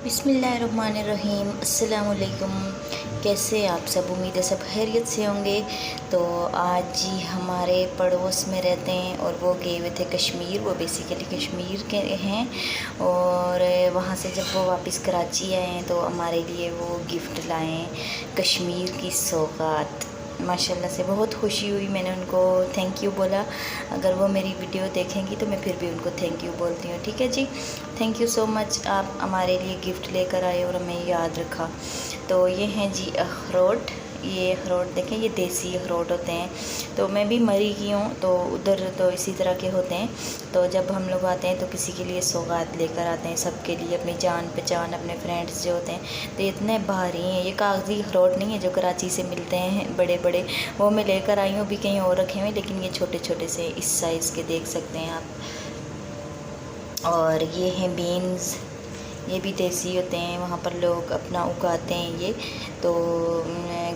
बिस्मिल्लाहिर्रहमानिर्रहीम। अस्सलाम वालेकुम। कैसे आप सब? उम्मीद है सब खैरियत से होंगे। तो आज जी हमारे पड़ोस में रहते हैं और वो गए हुए थे कश्मीर। वो बेसिकली कश्मीर के हैं और वहाँ से जब वो वापस कराची आए हैं तो हमारे लिए वो गिफ्ट लाए हैं, कश्मीर की सौगात। माशाल्लाह से बहुत खुशी हुई। मैंने उनको थैंक यू बोला। अगर वो मेरी वीडियो देखेंगी तो मैं फिर भी उनको थैंक यू बोलती हूँ। ठीक है जी, थैंक यू सो मच। आप हमारे लिए गिफ्ट लेकर आए और हमें याद रखा। तो ये हैं जी अखरोट। ये अखरोट देखें, ये देसी अखरोट होते हैं। तो मैं भी मरी की हूँ, तो उधर तो इसी तरह के होते हैं। तो जब हम लोग आते हैं तो किसी के लिए सौगात लेकर आते हैं, सबके लिए, अपनी जान पहचान, अपने फ्रेंड्स जो होते हैं। तो ये इतने भारी हैं। ये कागज़ी अखरोट नहीं है जो कराची से मिलते हैं बड़े बड़े, वो मैं लेकर आई हूँ। भी कहीं और रखे हुए, लेकिन ये छोटे छोटे से इस साइज़ के देख सकते हैं आप। और ये हैं बीन्स। ये भी देसी होते हैं, वहाँ पर लोग अपना उगाते हैं ये। तो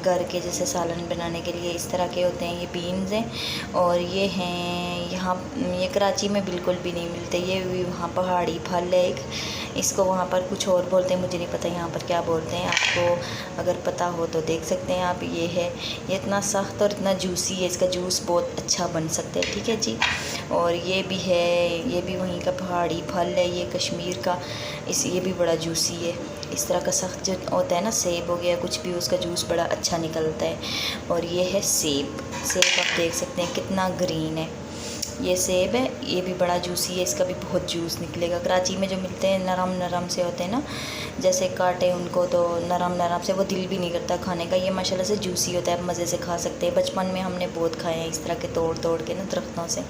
घर के जैसे सालन बनाने के लिए इस तरह के होते हैं। ये बीन्स हैं। और ये हैं यहाँ, ये कराची में बिल्कुल भी नहीं मिलते। ये भी वहाँ पहाड़ी फल है एक, इसको वहाँ पर कुछ और बोलते हैं, मुझे नहीं पता यहाँ पर क्या बोलते हैं। आपको अगर पता हो तो देख सकते हैं आप। ये है, ये इतना सख्त और इतना जूसी है, इसका जूस बहुत अच्छा बन सकता है। ठीक है जी। और ये भी है, ये भी वहीं का पहाड़ी फल है, ये कश्मीर का। ये भी बड़ा जूसी है। इस तरह का सख्त जो होता है ना, सेब हो गया कुछ भी, उसका जूस बड़ा अच्छा निकलता है। और ये है सेब। सेब आप देख सकते हैं कितना ग्रीन है। ये सेब है, ये भी बड़ा जूसी है, इसका भी बहुत जूस निकलेगा। कराची में जो मिलते हैं नरम नरम से होते हैं ना, जैसे काटे उनको तो नरम नरम से, वो दिल भी नहीं करता खाने का। ये माशाल्लाह से जूसी होता है, मज़े से खा सकते हैं। बचपन में हमने बहुत खाए हैं इस तरह के, तोड़ तोड़ के ना दरख्तों से।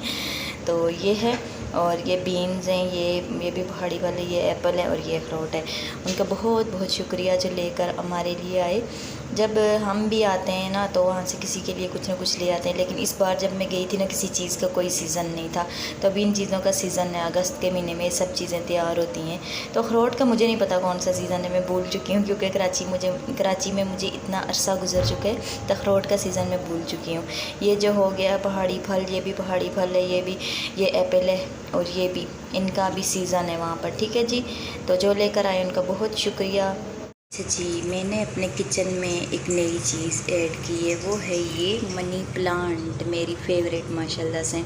तो ये है। और ये बीन्स हैं, ये भी पहाड़ी वाले, ये एप्पल है और ये अखरोट है। उनका बहुत बहुत शुक्रिया जो लेकर हमारे लिए आए। जब हम भी आते हैं ना तो वहाँ से किसी के लिए कुछ ना कुछ ले आते हैं। लेकिन इस बार जब मैं गई थी ना, किसी चीज़ का कोई सीज़न नहीं था। तो अभी इन चीज़ों का सीज़न है, अगस्त के महीने में ये सब चीज़ें तैयार होती हैं। तो अखरोट का मुझे नहीं पता कौन सा सीज़न है, मैं भूल चुकी हूँ, क्योंकि कराची में मुझे इतना अरसा गुजर चुका है, तो अखरोट का सीज़न मैं भूल चुकी हूँ। ये जो हो गया पहाड़ी फल, ये भी पहाड़ी फल है, ये भी, ये एप्पल है और ये भी, इनका भी सीज़न है वहाँ पर। ठीक है जी। तो जो लेकर आए उनका बहुत शुक्रिया। अच्छा जी, मैंने अपने किचन में एक नई चीज़ ऐड की है, वो है ये मनी प्लांट, मेरी फेवरेट माशाल्लाह से।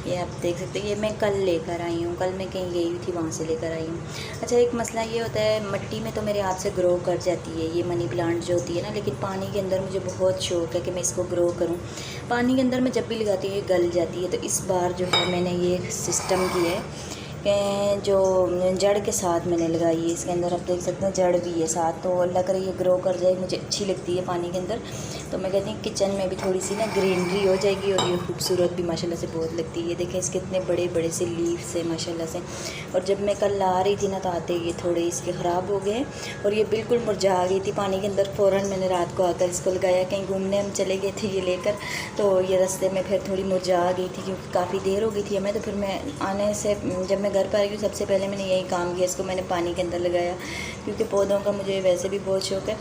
ये आप देख सकते हैं, ये मैं कल लेकर आई हूँ। कल मैं कहीं गई हुई थी, वहाँ से लेकर आई हूँ। अच्छा, एक मसला ये होता है, मिट्टी में तो मेरे हाथ से ग्रो कर जाती है ये मनी प्लांट जो होती है ना, लेकिन पानी के अंदर मुझे बहुत शौक़ है कि मैं इसको ग्रो करूँ। पानी के अंदर मैं जब भी लगाती हूँ ये गल जाती है। तो इस बार जो है मैंने ये सिस्टम किया है कि जो जड़ के साथ मैंने लगाई है, इसके अंदर आप देख सकते हैं जड़ भी है साथ। तो अल्लाह करे ये ग्रो कर जाए, मुझे अच्छी लगती है पानी के अंदर। तो मैं कहती हूँ किचन में भी थोड़ी सी ना ग्रीनरी हो जाएगी और ये खूबसूरत भी माशाल्लाह से बहुत लगती है। ये देखें, इसके इतने बड़े बड़े से लीव्स है माशाल्लाह से। और जब मैं कल ला रही थी ना तो आते ये थोड़े इसके ख़राब हो गए और ये बिल्कुल मुरझा गई थी पानी के अंदर। फ़ौरन मैंने रात को आकर इसको लगाया, कहीं घूमने हम चले गए थे ये लेकर, तो ये रास्ते में फिर थोड़ी मुरझा गई थी क्योंकि काफ़ी देर हो गई थी हमें। तो फिर मैं आने से, जब मैं घर पर आई हूँ, सबसे पहले मैंने यही काम किया, इसको मैंने पानी के अंदर लगाया, क्योंकि पौधों का मुझे वैसे भी बहुत शौक़ है।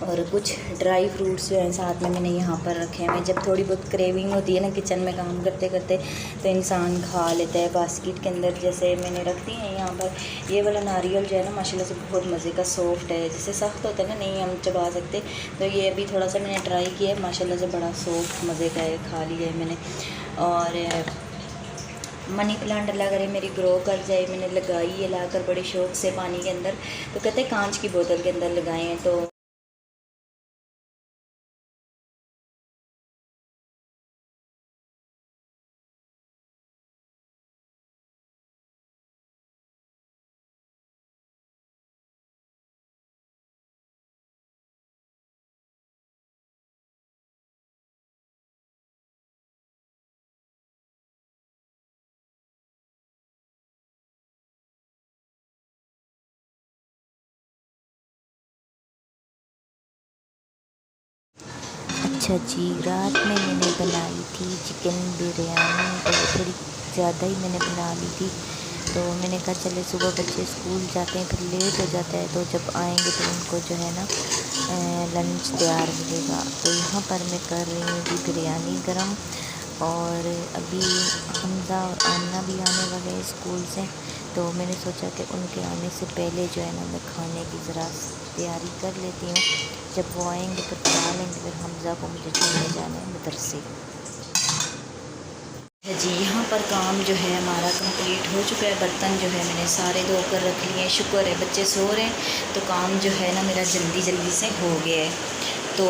और कुछ ड्राई फ्रूट्स जो हैं साथ में मैंने यहाँ पर रखे हैं। जब थोड़ी बहुत क्रेविंग होती है ना किचन में काम करते करते, तो इंसान खा लेता है। बास्केट के अंदर जैसे मैंने रख दी है यहाँ पर। ये वाला नारियल जो है ना माशाल्लाह से बहुत मज़े का, सॉफ्ट है, जैसे सख्त होता है ना, नहीं हम चबा सकते। तो ये अभी थोड़ा सा मैंने ट्राई किया है, माशाल्लाह से बड़ा सॉफ्ट मज़े का है, खा लिया है मैंने। और मनी प्लांट अल्लाह करे मेरी ग्रो कर जाए। मैंने लगाई है लाकर बड़े शौक़ से पानी के अंदर। तो कहते हैं कांच की बोतल के अंदर लगाए हैं। तो अच्छा जी, रात में मैंने बनाई थी चिकन बिरयानी, तो थोड़ी ज़्यादा ही मैंने बना ली थी। तो मैंने कहा चले, सुबह बच्चे स्कूल जाते हैं, फिर लेट हो जाता है, तो जब आएंगे तो उनको जो है ना लंच तैयार मिलेगा। तो यहाँ पर मैं कर रही हूँ जी बिरयानी गरम। और अभी हमज़ा और आमना भी आने वाले हैं स्कूल से, तो मैंने सोचा कि उनके आने से पहले जो है ना मैं खाने की ज़रा तैयारी कर लेती हूँ। जब वो आएंगे तो खा लेंगे, फिर हमज़ा को मुझे छोड़ने जाना है मदरसे। जी यहाँ पर काम जो है हमारा कंप्लीट हो चुका है। बर्तन जो है मैंने सारे धोकर रख लिए हैं। शुक्र है बच्चे सो रहे हैं तो काम जो है ना मेरा जल्दी से हो गया है। तो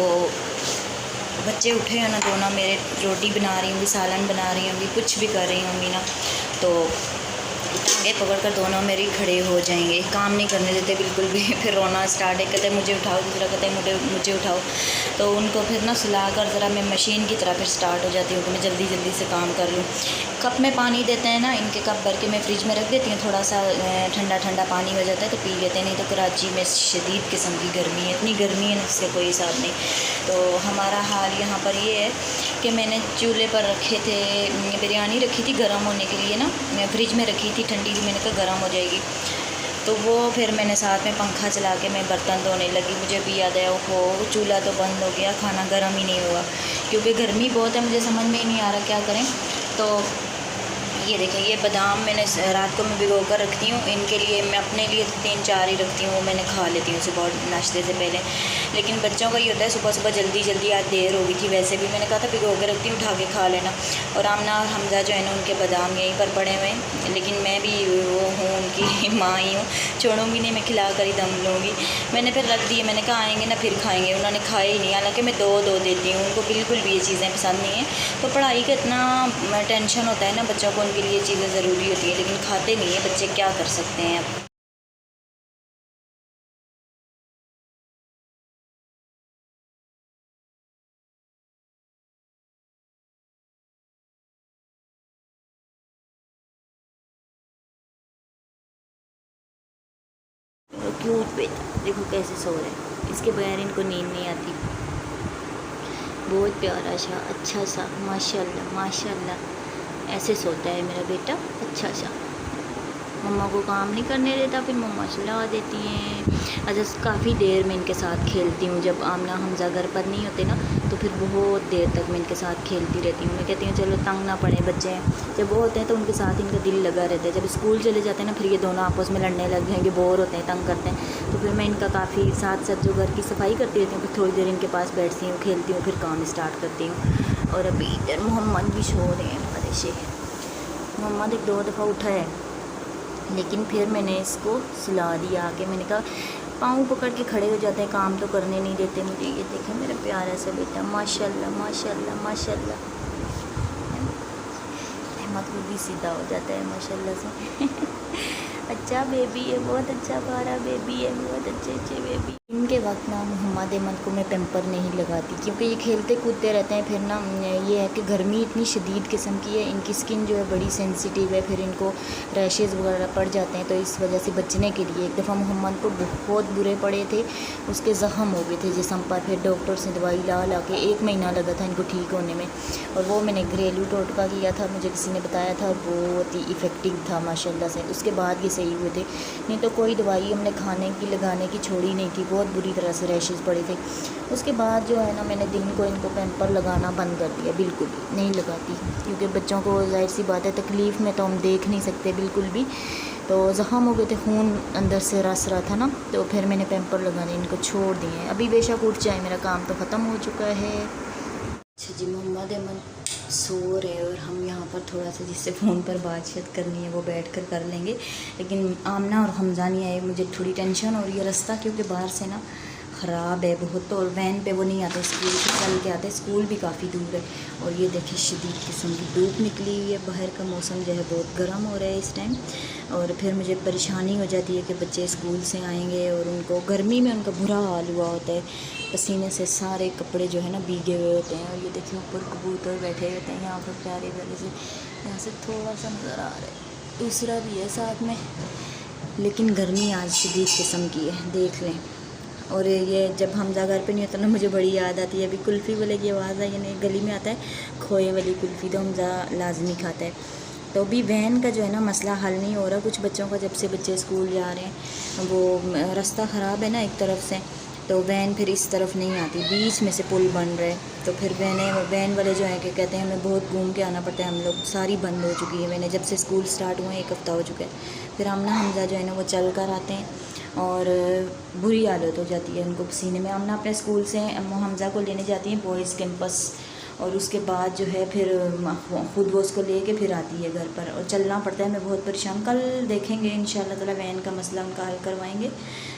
बच्चे उठे हैं ना, दोनों मेरे रोटी बना रही होंगी, सालन बना रही होंगी, कुछ भी कर रही होंगी ना, तो टांगे पकड़ कर दोनों मेरी खड़े हो जाएंगे, काम नहीं करने देते बिल्कुल भी। फिर रोना स्टार्ट है, कहते मुझे उठाओ, दूसरा कहते हैं मुझे उठाओ। तो उनको फिर ना सुला कर ज़रा मैं मशीन की तरह फिर स्टार्ट हो जाती हूँ कि मैं जल्दी से काम कर लूँ। कप में पानी देते हैं ना, इनके कप भर के मैं फ्रिज में रख देती हूँ, थोड़ा सा ठंडा पानी हो जाता है तो पी लेते हैं। नहीं तो कराची में शदीद किस्म की गर्मी है, इतनी गर्मी है इससे कोई हिसाब नहीं। तो हमारा हाल यहाँ पर ये है कि मैंने चूल्हे पर रखे थे, बिरयानी रखी थी गर्म होने के लिए ना, मैं फ्रिज में रखी थी ठंडी थी, मैंने कहा गर्म हो जाएगी। तो वो फिर मैंने साथ में पंखा चला के मैं बर्तन धोने लगी। मुझे भी याद आया वो चूल्हा तो बंद हो गया, खाना गर्म ही नहीं हुआ क्योंकि गर्मी बहुत है। मुझे समझ में ही नहीं आ रहा क्या करें। तो ये देखें, ये बादाम मैंने रात को मैं भिगो कर रखती हूँ। इनके लिए मैं अपने लिए 3-4 ही रखती हूँ, वो मैंने खा लेती हूँ सुबह नाश्ते से पहले। लेकिन बच्चों का ये होता है सुबह जल्दी आज देर हो गई थी, वैसे भी मैंने कहा था भिगो कर रखती हूँ, उठा के खा लेना। और आमना और हमजा जो है ना उनके बादाम यहीं पर पड़े हुए हैं, लेकिन मैं भी वो हूँ उनकी माँ ही हूँ, छोड़ूंगी नहीं, मैं खिला कर ही दम लूँगी। मैंने फिर रख दिए, मैंने कहा आएँगे ना फिर खाएँगे, उन्होंने खाए ही नहीं। हालाँकि मैं दो देती हूँ, उनको बिल्कुल भी ये चीज़ें पसंद नहीं है। तो पढ़ाई का इतना टेंशन होता है ना बच्चों को, उनके लिए चीज़ें ज़रूरी होती है, लेकिन खाते नहीं है बच्चे, क्या कर सकते हैं अब। क्यूट बेटा, देखो कैसे सो रहे हैं, इसके बगैर इनको नींद नहीं आती। बहुत प्यारा सा, अच्छा सा, माशाल्लाह ऐसे सोता है मेरा बेटा, अच्छा सा। मम्मा को काम नहीं करने देता, फिर मम्मा सुला देती हैं। अच्छा, काफ़ी देर में इनके साथ खेलती हूँ। जब आमना हमजा घर पर नहीं होते ना तो फिर बहुत देर तक मैं इनके साथ खेलती रहती हूँ। मैं कहती हूँ चलो तंग ना पड़े बच्चे हैं, जब वो होते हैं तो उनके साथ इनका दिल लगा रहता है। जब स्कूल चले जाते हैं ना फिर ये दोनों आपस में लड़ने लग जाएंगे, बोर होते हैं, तंग करते हैं। तो फिर मैं इनका काफ़ी साथ जो घर की सफाई करती रहती हूँ, फिर थोड़ी देर इनके पास बैठती हूँ, खेलती हूँ, फिर काम स्टार्ट करती हूँ। और अभी इधर मोहम्मद भी सो रहे हैं बड़े से। मोहम्मद 1-2 दफ़ा उठा है, लेकिन फिर मैंने इसको सुला दिया आके। मैंने कहा पाँव पकड़ के खड़े हो जाते हैं, काम तो करने नहीं देते मुझे। ये देखें मेरा प्यारा सा बेटा, माशाल्लाह। अहमद को भी सीधा हो जाता है माशाल्लाह से। अच्छा बेबी है, बहुत अच्छा प्यारा बेबी है, बहुत अच्छे बेबी। इनके वक्त ना मोहम्मद अहमद को मैं पैम्पर नहीं लगाती क्योंकि ये खेलते कूदते रहते हैं। फिर ना ये है कि गर्मी इतनी शदीद किस्म की है, इनकी स्किन जो है बड़ी सेंसिटिव है, फिर इनको रैशेज़ वगैरह पड़ जाते हैं। तो इस वजह से बचने के लिए एक दफ़ा मोहम्मद को बहुत बुरे पड़े थे, उसके ज़ख़म हो गए थे जिस्म पर। फिर डॉक्टर से दवाई ला के 1 महीना लगा था इनको ठीक होने में। और वो मैंने घरेलू टोटका किया था, मुझे किसी ने बताया था, बहुत ही इफ़ेक्टिव था माशाल्लाह से। उसके बाद ये सही हुए थे, नहीं तो कोई दवाई हमने खाने की लगाने की छोड़ी नहीं थी, बहुत बुरी तरह से रैशेज़ पड़े थे। उसके बाद जो है ना मैंने दिन को इनको पैम्पर लगाना बंद कर दिया, बिल्कुल नहीं लगाती, क्योंकि बच्चों को जाहिर सी बात है तकलीफ़ में तो हम देख नहीं सकते बिल्कुल भी। तो ज़ख़म हो गए थे, खून अंदर से रस रहा था ना, तो फिर मैंने पैम्पर लगाने इनको छोड़ दिए। अभी बेशक उठ जाए, मेरा काम तो ख़त्म हो चुका है। अच्छा जी, मोहम्मद अमन सो रहे और हम यहाँ पर थोड़ा सा जिससे फ़ोन पर बातचीत करनी है वो बैठ कर लेंगे। लेकिन आमना और हमजा नहीं आए, मुझे थोड़ी टेंशन हो रही है। रास्ता क्योंकि बाहर से ना ख़राब है बहुत, तो वैन पे वो नहीं आते, स्कूल से चल के आते, स्कूल भी काफ़ी दूर है। और ये देखिए शदीद किस्म की धूप निकली हुई है, बाहर का मौसम जो है बहुत गर्म हो रहा है इस टाइम। और फिर मुझे परेशानी हो जाती है कि बच्चे स्कूल से आएंगे और उनको गर्मी में उनका बुरा हाल हुआ होता है, पसीने से सारे कपड़े जो है ना भीगे हुए होते हैं। और ये देखिए ऊपर कबूतर बैठे होते हैं यहाँ पर प्यारे प्यारे से, यहाँ से थोड़ा सा नज़र आ रहा है, दूसरा भी है साथ में। लेकिन गर्मी आज शदीद किस्म की है, देख लें। और ये जब हमजा घर पे नहीं होता ना मुझे बड़ी याद आती है। अभी कुल्फ़ी वाले की आवाज़ आई, यानी गली में आता है खोए वाली कुल्फ़ी, तो हमजा लाजमी खाता है। तो अभी वैन का जो है ना मसला हल नहीं हो रहा। कुछ बच्चों का जब से बच्चे स्कूल जा रहे हैं, वो रास्ता ख़राब है ना एक तरफ से, तो वैन फिर इस तरफ नहीं आती, बीच में से पुल बन रहा है। तो फिर वैन वाले जो हैं कि कहते हैं हमें बहुत घूम के आना पड़ता है, हम लोग सारी बंद हो चुकी है वैनें, जब से स्कूल स्टार्ट हुए 1 हफ़्ता हो चुका है। फिर आमना हमज़ा जो है ना वो चल कर आते हैं और बुरी हालत हो जाती है उनको पसीने में। आमना अपने स्कूल से हमज़ा को लेने जाती हैं बॉयज़ कैंपस, और उसके बाद जो है फिर खुद वो उसको ले कर फिर आती है घर पर, और चलना पड़ता है हमें, बहुत परेशान। कल देखेंगे इंशाल्लाह ताला वैन का मसला उनका हल करवाएंगे।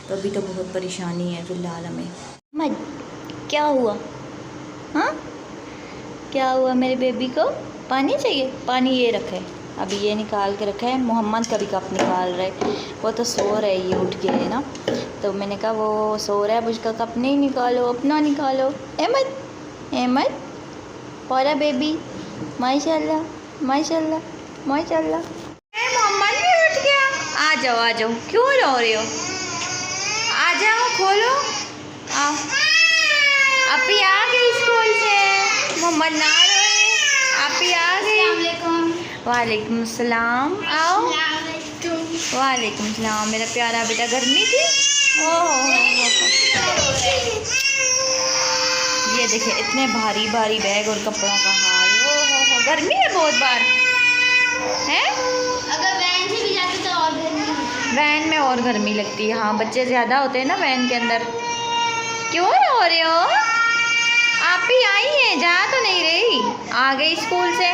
तो अभी तो बहुत परेशानी है फ़िलहाल हमें। मत क्या हुआ? हाँ क्या हुआ मेरे बेबी को? पानी चाहिए? पानी ये रखा है, अभी ये निकाल के रखा है। मोहम्मद का भी कप निकाल रहा है, वो तो सो रहा है, ये उठ गया है ना, तो मैंने कहा वो सो रहा है, अब उसका कप नहीं निकालो, अपना निकालो। अहमद अहमद पौरा बेबी, माशाल्लाह माशाल्लाह माशाल्लाह। मोहम्मद भी उठ गया, आ जाओ क्यों रो रहे हो? आ जाओ, खोलो, आओ। अभी आ गई स्कूल से, मोहम्मद ना रोए, अभी आ गई। वालेकुम सलाम, आओ। वालेकुम सलाम मेरा प्यारा बेटा। गर्मी थी? ओह ये देखिए इतने भारी भारी बैग और कपड़ों का हाल। ओह गर्मी है बहुत बार है। अगर वैन से भी जाते तो और गर्मी होती है। वैन में और गर्मी लगती है, हाँ बच्चे ज़्यादा होते हैं ना वैन के अंदर। क्यों रो रहे हो? आप ही आई हैं, जा तो नहीं रही, आ गई स्कूल से।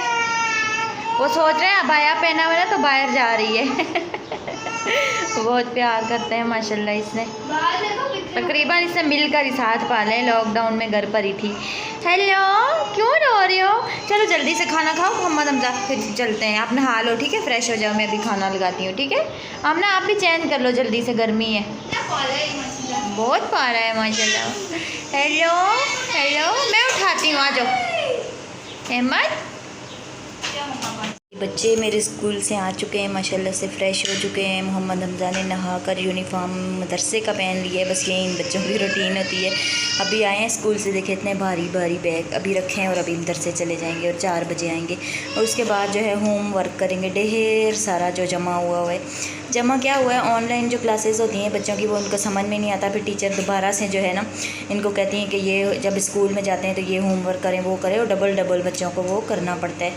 वो सोच रहे हैं अबाया पहना हुआ है तो बाहर जा रही है। बहुत प्यार करते हैं माशाल्लाह इसने, तकरीबन इससे मिलकर ही साथ पाले, लॉकडाउन में घर पर ही थी। हेलो क्यों रो रहे हो? चलो जल्दी से खाना खाओ मोहम्मद हमजा, फिर चलते हैं। आप नहा लो, ठीक है, फ्रेश हो जाओ, मैं अभी खाना लगाती हूँ, ठीक है। आमना आप भी चेंज कर लो जल्दी से, गर्मी है बहुत, पारा है माशाल्लाह। हेलो हेलो मैं उठाती हूँ, आ जाओ। अहमद बच्चे मेरे स्कूल से आ चुके हैं माशाल्लाह से, फ़्रेश हो चुके हैं। मोहम्मद हमज़ा ने नहा कर यूनिफॉर्म मदरसे का पहन लिया है, बस यही इन बच्चों की रूटीन होती है। अभी आए हैं स्कूल से, देखे इतने भारी भारी बैग अभी रखे हैं, और अभी मदरसे चले जाएंगे और 4 बजे आएंगे। और उसके बाद जो है होम वर्क करेंगे, ढेर सारा जो जमा हुआ है। जमा क्या हुआ है, ऑनलाइन जो क्लासेस होती हैं बच्चों की, वो उनको समझ में नहीं आता, फिर टीचर दोबारा से जो है ना इनको कहती हैं कि ये जब स्कूल में जाते हैं तो ये होमवर्क करें, वो करें, और डबल बच्चों को वो करना पड़ता है।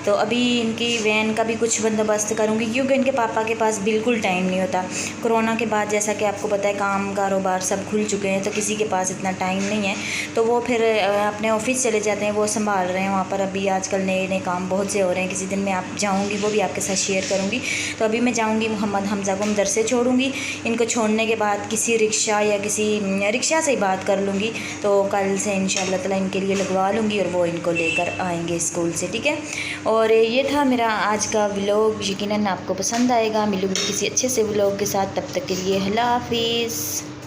तो अभी इनकी वैन का भी कुछ बंदोबस्त करूँगी, क्योंकि इनके पापा के पास बिल्कुल टाइम नहीं होता। कोरोना के बाद जैसा कि आपको पता है काम कारोबार सब खुल चुके हैं, तो किसी के पास इतना टाइम नहीं है, तो वो फिर अपने ऑफिस चले जाते हैं, वो संभाल रहे हैं वहाँ पर। अभी आजकल नए नए काम बहुत से हो रहे हैं, किसी दिन मैं आप जाऊँगी, वो भी आपके साथ शेयर करूँगी। तो अभी मैं जाऊँगी मोहम्मद हमज़ा को मदरसे छोड़ूँगी, इनको छोड़ने के बाद किसी रिक्शा या किसी रिक्शा से ही बात कर लूँगी, तो कल से इंशाल्लाह ताला इनके लिए लगवा लूँगी और वो इनको लेकर आएंगे स्कूल से, ठीक है। और ये था मेरा आज का व्लॉग, यकीनन आपको पसंद आएगा। मिलूँगी किसी अच्छे से व्लॉग के साथ, तब तक के लिए अल्लाह हाफिज़।